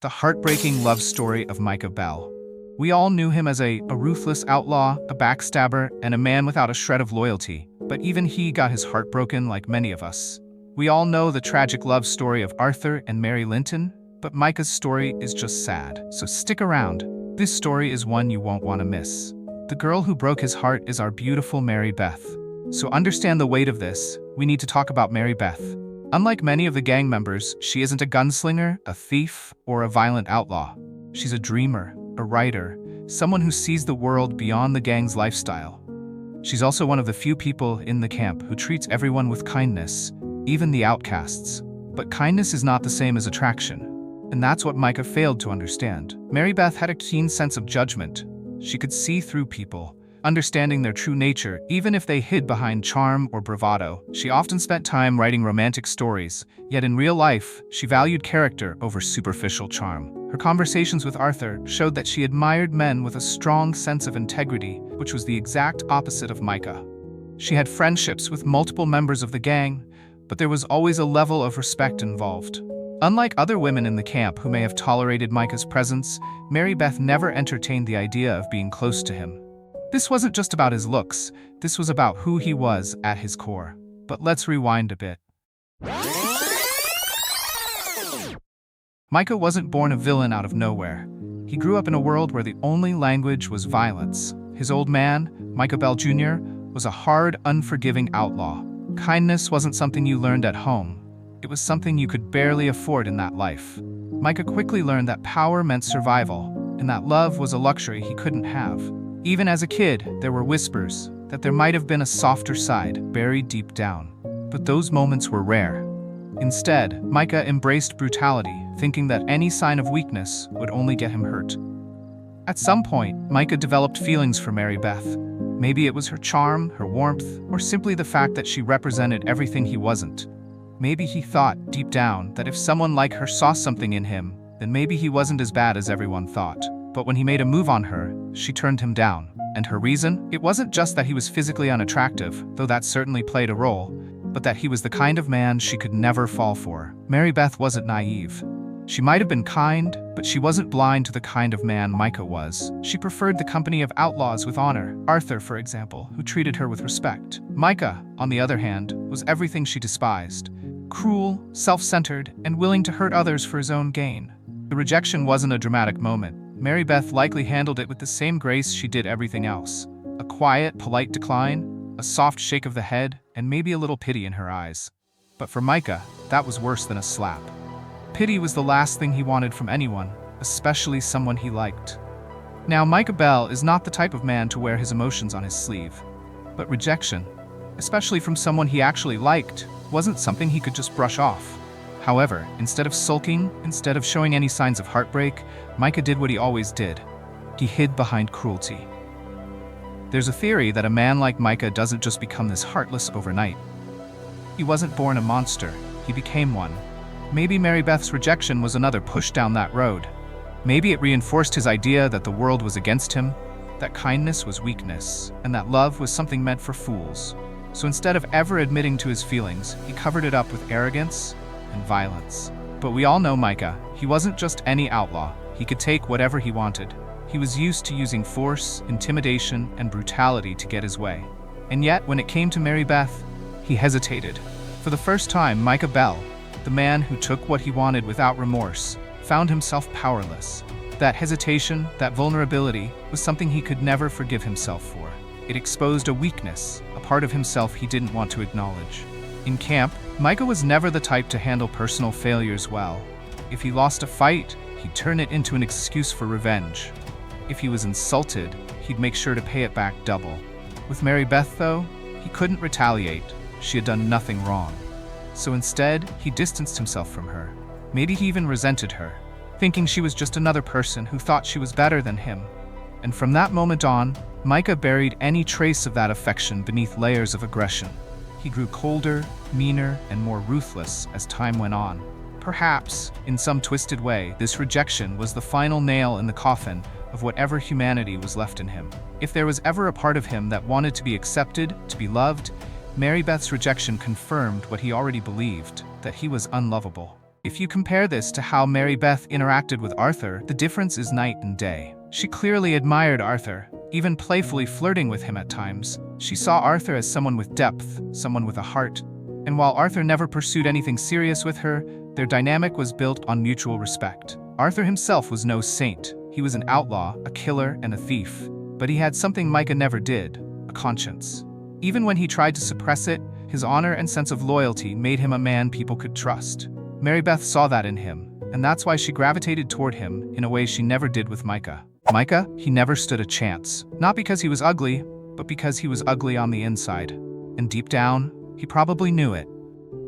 the heartbreaking love story of Micah Bell. We all knew him as a ruthless outlaw, a backstabber, and a man without a shred of loyalty, but even he got his heart broken like many of us. We all know the tragic love story of Arthur and Mary Linton, but Micah's story is just sad. So stick around. This story is one you won't want to miss. The girl who broke his heart is our beautiful Mary Beth. So understand the weight of this, we need to talk about Mary Beth. Unlike many of the gang members, she isn't a gunslinger, a thief, or a violent outlaw. She's a dreamer, a writer, someone who sees the world beyond the gang's lifestyle. She's also one of the few people in the camp who treats everyone with kindness, even the outcasts. But kindness is not the same as attraction. And that's what Micah failed to understand. Mary Beth had a keen sense of judgment. She could see through people, understanding their true nature, even if they hid behind charm or bravado. She often spent time writing romantic stories, yet in real life, she valued character over superficial charm. Her conversations with Arthur showed that she admired men with a strong sense of integrity, which was the exact opposite of Micah. She had friendships with multiple members of the gang, but there was always a level of respect involved. Unlike other women in the camp who may have tolerated Micah's presence, Mary Beth never entertained the idea of being close to him. This wasn't just about his looks, this was about who he was at his core. But let's rewind a bit. Micah wasn't born a villain out of nowhere. He grew up in a world where the only language was violence. His old man, Micah Bell Jr., was a hard, unforgiving outlaw. Kindness wasn't something you learned at home. It was something you could barely afford in that life. Micah quickly learned that power meant survival, and that love was a luxury he couldn't have. Even as a kid, there were whispers that there might have been a softer side buried deep down. But those moments were rare. Instead, Micah embraced brutality, thinking that any sign of weakness would only get him hurt. At some point, Micah developed feelings for Mary Beth. Maybe it was her charm, her warmth, or simply the fact that she represented everything he wasn't. Maybe he thought, deep down, that if someone like her saw something in him, then maybe he wasn't as bad as everyone thought. But when he made a move on her, she turned him down. And her reason? It wasn't just that he was physically unattractive, though that certainly played a role, but that he was the kind of man she could never fall for. Mary Beth wasn't naive. She might have been kind, but she wasn't blind to the kind of man Micah was. She preferred the company of outlaws with honor, Arthur, for example, who treated her with respect. Micah, on the other hand, was everything she despised. Cruel, self-centered, and willing to hurt others for his own gain. The rejection wasn't a dramatic moment. Mary Beth likely handled it with the same grace she did everything else. A quiet, polite decline, a soft shake of the head, and maybe a little pity in her eyes. But for Micah, that was worse than a slap. Pity was the last thing he wanted from anyone, especially someone he liked. Now, Micah Bell is not the type of man to wear his emotions on his sleeve. But rejection, especially from someone he actually liked, wasn't something he could just brush off. However, instead of sulking, instead of showing any signs of heartbreak, Micah did what he always did. He hid behind cruelty. There's a theory that a man like Micah doesn't just become this heartless overnight. He wasn't born a monster, he became one. Maybe Mary Beth's rejection was another push down that road. Maybe it reinforced his idea that the world was against him, that kindness was weakness, and that love was something meant for fools. So instead of ever admitting to his feelings, he covered it up with arrogance and violence. But we all know Micah. He wasn't just any outlaw. He could take whatever he wanted. He was used to using force, intimidation, and brutality to get his way. And yet, when it came to Mary Beth, he hesitated. For the first time, Micah Bell, the man who took what he wanted without remorse, found himself powerless. That hesitation, that vulnerability, was something he could never forgive himself for. It exposed a weakness, a part of himself he didn't want to acknowledge. In camp, Micah was never the type to handle personal failures well. If he lost a fight, he'd turn it into an excuse for revenge. If he was insulted, he'd make sure to pay it back double. With Mary Beth, though, he couldn't retaliate. She had done nothing wrong. So instead, he distanced himself from her. Maybe he even resented her, thinking she was just another person who thought she was better than him. And from that moment on, Micah buried any trace of that affection beneath layers of aggression. He grew colder, meaner, and more ruthless as time went on. Perhaps, in some twisted way, this rejection was the final nail in the coffin of whatever humanity was left in him. If there was ever a part of him that wanted to be accepted, to be loved, Mary Beth's rejection confirmed what he already believed, that he was unlovable. If you compare this to how Mary Beth interacted with Arthur, the difference is night and day. She clearly admired Arthur, even playfully flirting with him at times. She saw Arthur as someone with depth, someone with a heart. And while Arthur never pursued anything serious with her, their dynamic was built on mutual respect. Arthur himself was no saint. He was an outlaw, a killer, and a thief. But he had something Micah never did, a conscience. Even when he tried to suppress it, his honor and sense of loyalty made him a man people could trust. Mary Beth saw that in him, and that's why she gravitated toward him in a way she never did with Micah. Micah, he never stood a chance. Not because he was ugly, but because he was ugly on the inside. And deep down, he probably knew it.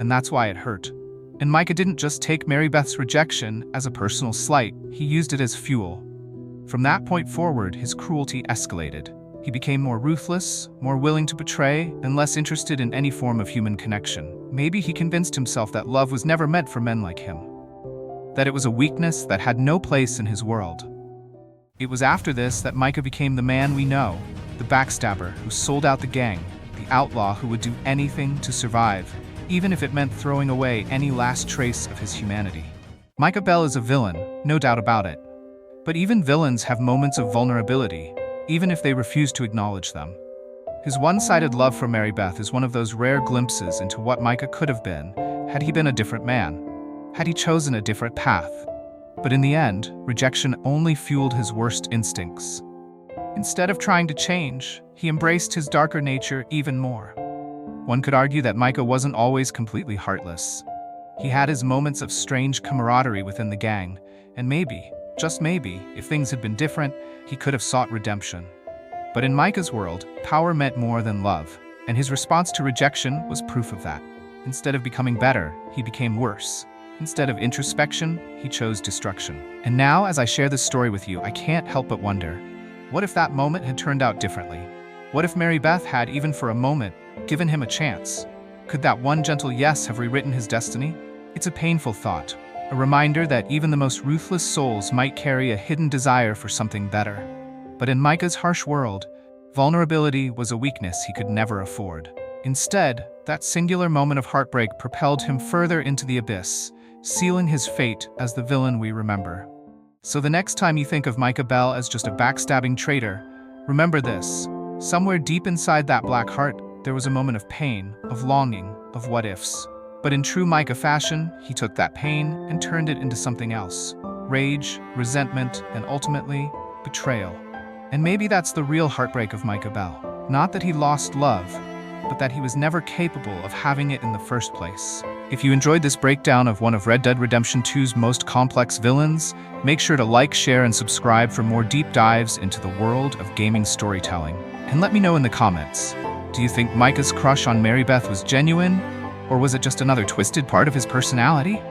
And that's why it hurt. And Micah didn't just take Mary Beth's rejection as a personal slight, he used it as fuel. From that point forward, his cruelty escalated. He became more ruthless, more willing to betray, and less interested in any form of human connection. Maybe he convinced himself that love was never meant for men like him. That it was a weakness that had no place in his world. It was after this that Micah became the man we know, the backstabber who sold out the gang, the outlaw who would do anything to survive, even if it meant throwing away any last trace of his humanity. Micah Bell is a villain, no doubt about it. But even villains have moments of vulnerability, even if they refuse to acknowledge them. His one-sided love for Mary Beth is one of those rare glimpses into what Micah could have been had he been a different man, had he chosen a different path. But in the end, rejection only fueled his worst instincts. Instead of trying to change, he embraced his darker nature even more. One could argue that Micah wasn't always completely heartless. He had his moments of strange camaraderie within the gang, and maybe, just maybe, if things had been different, he could have sought redemption. But in Micah's world, power meant more than love, and his response to rejection was proof of that. Instead of becoming better, he became worse. Instead of introspection, he chose destruction. And now, as I share this story with you, I can't help but wonder, what if that moment had turned out differently? What if Mary Beth had, even for a moment, given him a chance? Could that one gentle yes have rewritten his destiny? It's a painful thought, a reminder that even the most ruthless souls might carry a hidden desire for something better. But in Micah's harsh world, vulnerability was a weakness he could never afford. Instead, that singular moment of heartbreak propelled him further into the abyss, sealing his fate as the villain we remember. So the next time you think of Micah Bell as just a backstabbing traitor, remember this. Somewhere deep inside that black heart, there was a moment of pain, of longing, of what-ifs. But in true Micah fashion, he took that pain and turned it into something else. Rage, resentment, and ultimately, betrayal. And maybe that's the real heartbreak of Micah Bell. Not that he lost love, but that he was never capable of having it in the first place. If you enjoyed this breakdown of one of Red Dead Redemption 2's most complex villains, make sure to like, share, and subscribe for more deep dives into the world of gaming storytelling. And let me know in the comments, do you think Micah's crush on Mary Beth was genuine, or was it just another twisted part of his personality?